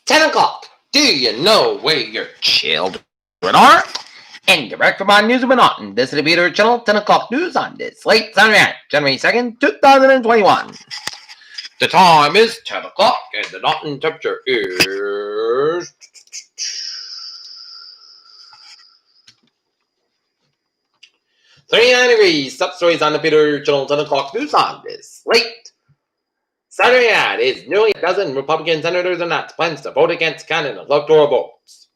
10 o'clock. Do you know where your children are? And direct from our news and on. This is the Peter Channel 10 o'clock news on this late Saturday night, January 2nd, 2021. The time is 10 o'clock and the Norton temperature is 39 degrees. Top stories on the Peter Channel 10 o'clock news on this late Saturday night is nearly a dozen Republican senators and not plans to vote against Canada electoral votes.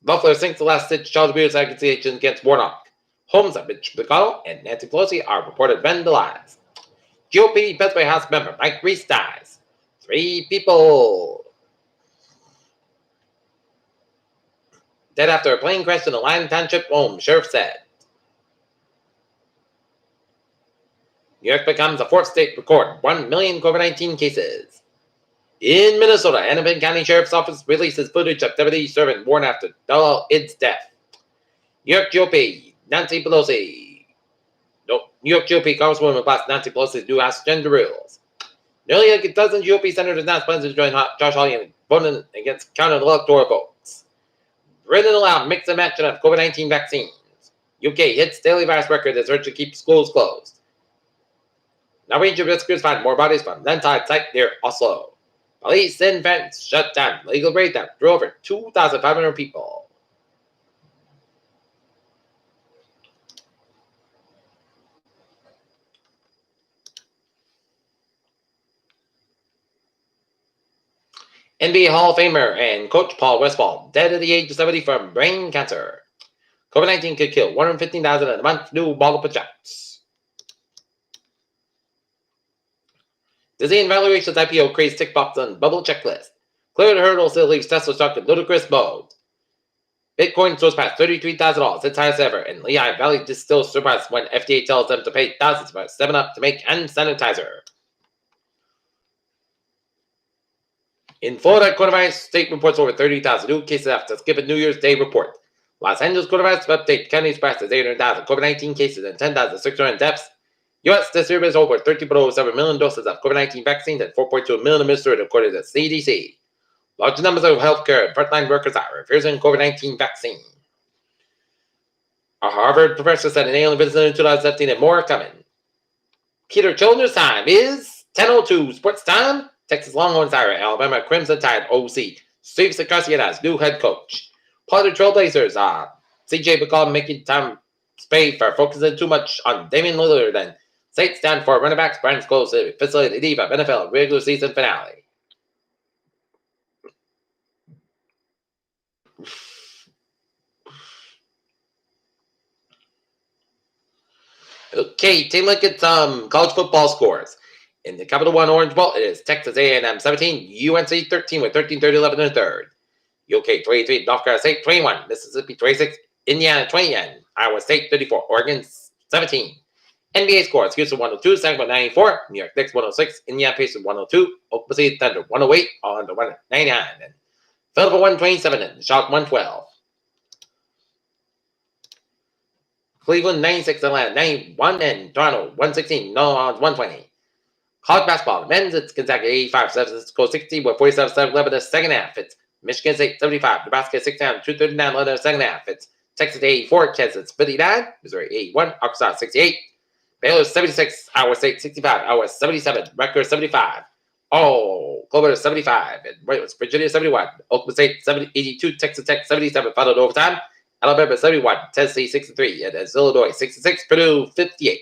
Loeffler sinks the last-ditch child abuse accusation against Warnock. Homes of Mitch McConnell and Nancy Pelosi are reported vandalized. GOP Pennsylvania House member Mike Reese dies. 3 people dead after a plane crash in a Lyon Township home, sheriff said. New York becomes the 4th state to record 1 million COVID-19 cases. In Minnesota, Hennepin County Sheriff's Office releases footage of deputy servant warned after Della Id's death. New York GOP, Nancy Pelosi. New York GOP Congresswoman blast Nancy Pelosi's new House gender rules. Nearly a dozen GOP senators announced plans to join Josh Hawley in voting against counted electoral votes. Britain allowed mix and match of COVID-19 vaccines. UK hits daily virus record as urged to keep schools closed. Norwegian rescuers find more bodies from landside site near Oslo. Police in France shut down legal breakdown drew over 2,500 people. NBA Hall of Famer and coach Paul Westphal dead at the age of 70 from brain cancer. COVID-19 could kill 115,000 in a month, new multiple shots. Disney and Valuation's IPO creates tick box on bubble checklist. Cleared hurdle still leaves Tesla stock in ludicrous mode. Bitcoin soars past $33,000, its highest ever, and Lehigh Valley still surpassed when FDA tells them to pay thousands for 7-Up to make hand sanitizer. In Florida, coronavirus state reports over 30,000 new cases after skipping New Year's Day report. Los Angeles coronavirus update county surpasses 800,000 COVID-19 cases and 10,600 deaths. U.S. distributes over 13.07 million doses of COVID-19 vaccines and 4.2 million administered according to the CDC. Large numbers of healthcare and frontline workers are refusing COVID-19 vaccine. A Harvard professor said an alien visitor in 2017 and more coming. Peter Children's time is 10:02 sports time. Texas Longhorns hire Alabama Crimson Tide OC Steve Sarkisian as new head coach. Part of the Trailblazers CJ McCollum making time pay for focusing too much on Damian Lillard and Saints down for running backs brands close to facilitate the eve of NFL regular season finale. Okay, take a look at some college football scores. In the Capital One Orange Bowl, it is Texas A&M 17, UNC 13 with 13-30-11 in the third. UK 23, North Carolina State 21, Mississippi 26, Indiana 20, and Iowa State 34, Oregon 17. NBA scores: Houston 102, Sacramento 94, New York Knicks 106, Indiana Pacers 102, Oklahoma City Thunder 108, Orlando 199, and Philadelphia 127, and Charlotte 112. Cleveland 96, Atlanta 91, and Toronto 116, New Orleans 120. College basketball, men's, it's Gonzaga 85, San Francisco 60 with 47-7-11 in the second half. It's Michigan State 75, Nebraska 69, 239 in the second half. It's Texas 84, Kansas 59, Missouri 81, Arkansas 68, Baylor 76, Iowa State 65, Iowa 77, Rutgers 75, Clover 75, and Virginia 71, Oklahoma State 82, Texas Tech 77, followed overtime, Alabama 71, Tennessee 63, and Illinois 66, Purdue 58.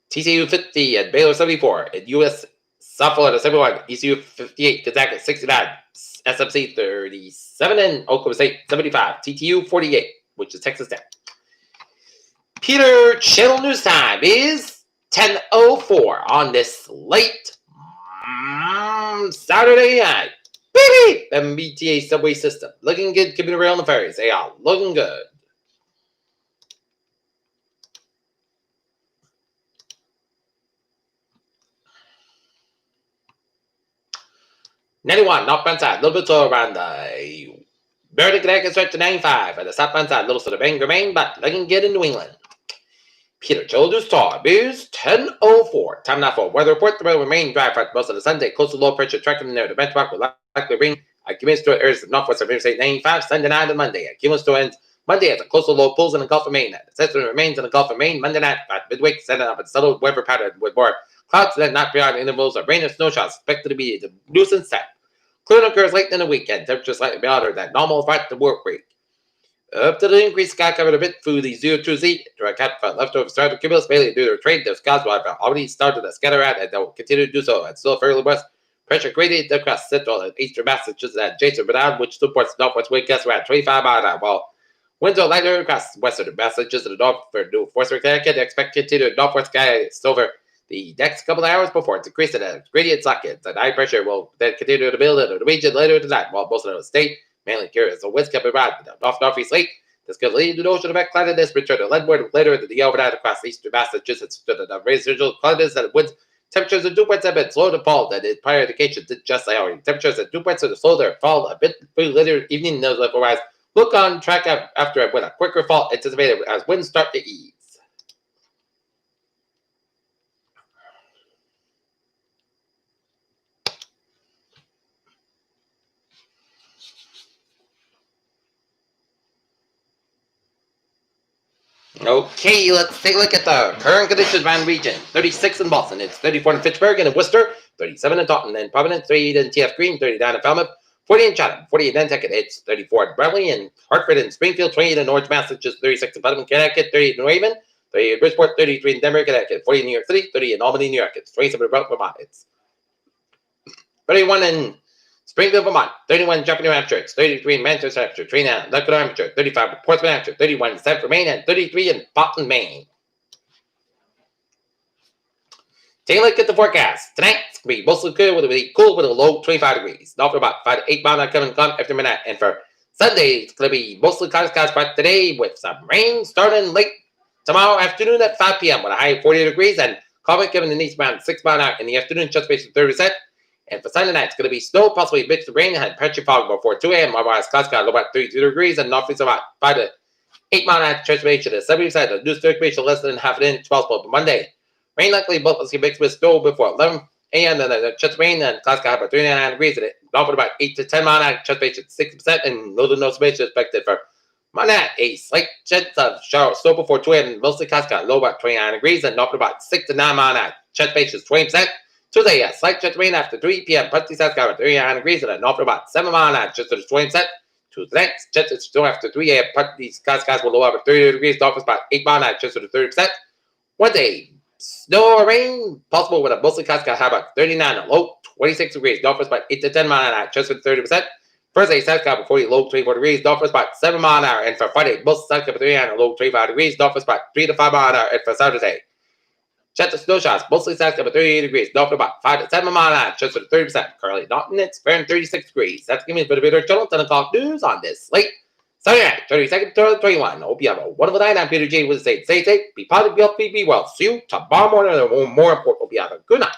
TCU 50 and Baylor 74, and US South Florida 71, ECU 58, Gonzaga 69, SMC 37, and Oklahoma State 75, TTU 48, which is Texas Tech. Peter Channel News time is 10:04 on this late Saturday night. Baby! MBTA subway system. Looking good, keeping the rail on the ferries. They are looking good. '91, northbound side, a little bit slow around the Meredith Connecticut stretch to 95, and the southbound side, a little sort of Bangor, Maine, but looking good in New England. Peter Childers Star News 10:04. Time now for weather report. The weather will remain dry for most of the Sunday. Coastal low pressure tracking near the benchmark will likely bring accumulated storm areas of northwest of Interstate 95 Sunday night and Monday. Accumulated storm ends Monday as the coastal low pulls in the Gulf of Maine. The system remains in the Gulf of Maine Monday night at midweek, setting up a subtle weather pattern with more clouds that not beyond intervals of rain and snow showers expected to be the nuisance set. Clearing occurs late in the weekend. Temperatures slightly milder than normal throughout the work week. Up to the increase, sky covered a bit through the 0-2Z. Direct cat for leftover starter cumulus, mainly due to trade. Those clouds will have already started to scatter out, and they will continue to do so. And still fairly west pressure gradient across central and eastern Massachusetts at Jason Bernard, which supports northwest wind gusts around 25 miles an hour. While winds are lighter across western Massachusetts and north for New Forest, Connecticut. Expect continued northwest gusts over the next couple of hours before it's decreasing as gradient sockets. And high pressure will then continue to build in the region later tonight, while most of the state mainly curious. The winds coming around the northeast lake. This could lead to ocean effect cloudiness, return to landward later in the overnight across eastern Massachusetts to the residual cloudiness and winds. Temperatures at dew points have been slow to fall. That is prior indications did just say temperatures at dew points are slow to fall a bit later evening. Those otherwise look on track after with a quicker fall anticipated as winds start to ease. Okay, let's take a look at the current conditions around the region. 36 in Boston, it's 34 in Fitchburg and in Worcester, 37 in Taunton and Providence, 38 in TF Green, 39 in Falmouth, 40 in Chatham, 48 in Nantucket, it's 34 in Bradley and Hartford and Springfield, 28 in Orange, Massachusetts, 36 in Putnam, Connecticut, 38 in Raven, 38 in Bridgeport, 33 in Denver, Connecticut, 40 in New York City, 30 in Albany, New York, it's 27 in Vermont, it's 31 in Springfield, Vermont, 31 in Japan, New Hampshire, it's 33 in Manchester, Hampshire, 29 in Lebanon, Hampshire, 35 in Portsmouth, Hampshire, 31 in Stamford, Maine, and 33 in Boston, Maine. Take a look at the forecast. Tonight, it's going to be mostly cool with a low 25 degrees. North for about 5 to 8 miles coming after midnight. And for Sunday, it's going to be mostly cloudy skies for today with some rain starting late tomorrow afternoon at 5 p.m. with a high of 40 degrees and climate giving an eastbound 6 mile an hour in the afternoon, just based on 30%. And for Sunday night, it's going to be snow, possibly mixed with rain, and patchy fog before 2 a.m. Otherwise, clouds got low about 32 degrees and northeast about 5 to 8 mile an hour transportation at 70%. The new circulation less than half an inch possible for Monday. Rain likely mostly mixed with snow before 11 a.m. and then just rain and clouds got about 39 degrees in it. North with about 8 to 10 mile an hour transportation 60% and little no space expected for Monday night. A slight chance of shower snow before 2 a.m. Mostly clouds got low about 29 degrees and north with about 6 to 9 mile an hour transportation 20%. Tuesday, a slight chance of rain after 3 p.m. Partly south got about 39 degrees and north with about 7 mile an hour just to the 20%. Tuesday night, chance of snow after 3 a.m. Partly skies will low over 30 degrees. North with about 8 mile an hour just to the 30%. Wednesday, snow or rain possible with a mostly clouds got high about 39 and low 26 degrees. North was about 8 to 10 mile an hour, just with 30%. Thursday, south got about 40, low 24 degrees. North was about 7 mile an hour. And for Friday, most south got about 39 and low 25 degrees. North was about 3 to 5 mile an hour. And for Saturday, chance of snow showers, mostly south got about 38 degrees. North about 5 to 7 mile an hour, just with 30%. Currently, Norton, it's fair 36 degrees. That's giving me a bit of Peter Channel 10 o'clock news on this late Sunday night, 32nd to 21. Hope you have a wonderful night. I'm Peter J. with the Stay safe, be positive, be healthy, be well. See you tomorrow morning. More important, hope you have a good night.